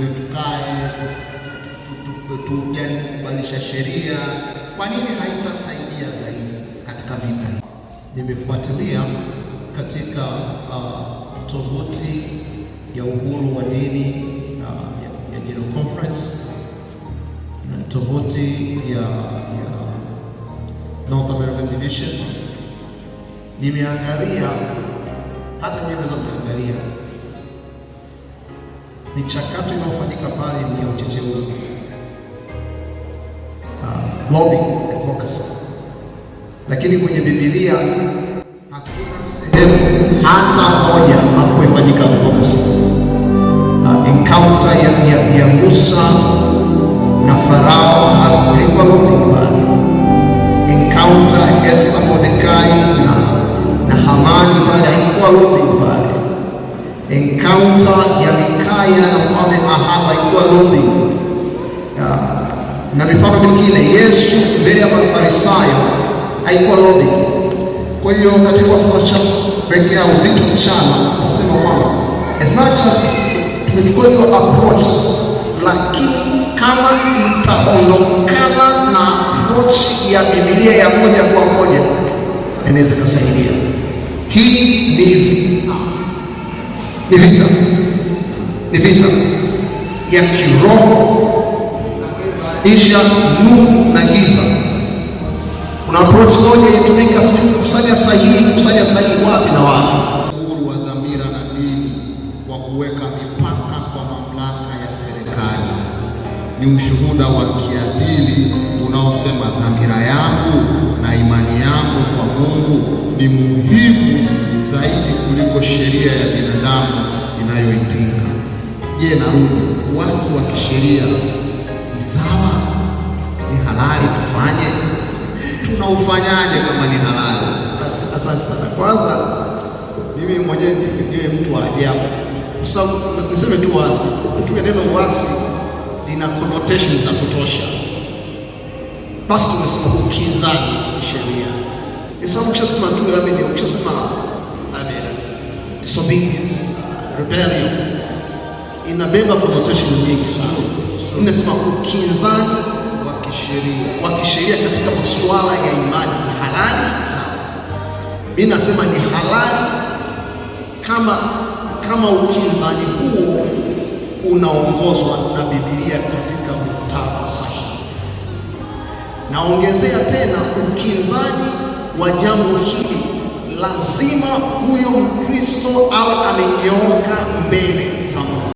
wengine tukae tujaribu kubadilisha sheria. Kwa nini haitasaidia zaidi katika vita hii? Nimefuatilia katika tovuti ya uhuru wa dini ya General Conference na tovuti ya North American Division. Nimeangalia, hata nimeweza kuangalia michakato inayofanyika pale ni ya uchochezi, lobbying, advocacy. Lakini kwenye Biblia hakuna sehemu hata moja ambapo ifanyika advocacy. Encounter ya Musa na Farao haikuwa lobbying pale. Encounter Esther, Mordekai na Hamani pale haikuwa lobbying pale. Encounter ya Mikaya na mfalme Ahab haikuwa lobbying. Na mifano mingine, Yesu mbele ya Mafarisayo haikuwa lobbying. Kwa hiyo katika wasafisha pekea uzito mchana nasema kwamba as much as tumechukua hiyo approach, lakini kama itaondokana na approach ya Biblia ya moja kwa moja inaweza kusaidia. Hii ni vita ya kiroho, isha nuru na giza. Kuna approach moja itumika kusanya sahihi wapi na wapi. Uhuru wa dhamira na dini wa kuweka mipaka kwa mamlaka ya serikali ni ushuhuda wa kiadili unaosema dhamira yangu na imani yangu kwa Mungu ni muhimu zaidi kuliko sheria ya binadamu inayoipinga. Je, narudi, uasi wa kisheria ni sawa? Ni halali tufanye? Tunaufanyaje kama ni halali? Asante sana. Kwanza mimi mwenyewe ndiye mtu wa ajabu, kwa sababu niseme tu wazi, tuwe neno uasi lina connotation za kutosha. Basi tumesema ukinzani sheria. Kwa sababu ukishasema tu ukishasema disobedience, rebellion, inabeba connotation nyingi sana. Nimesema ukinzani wa kisheria katika masuala ya imani ni halali. Mimi nasema ni halali kama ukinzani huo unaongozwa na Biblia katika muktadha sahihi. Naongezea tena, ukinzani wa jambo hili lazima huyo Mkristo awe amenyooka mbele.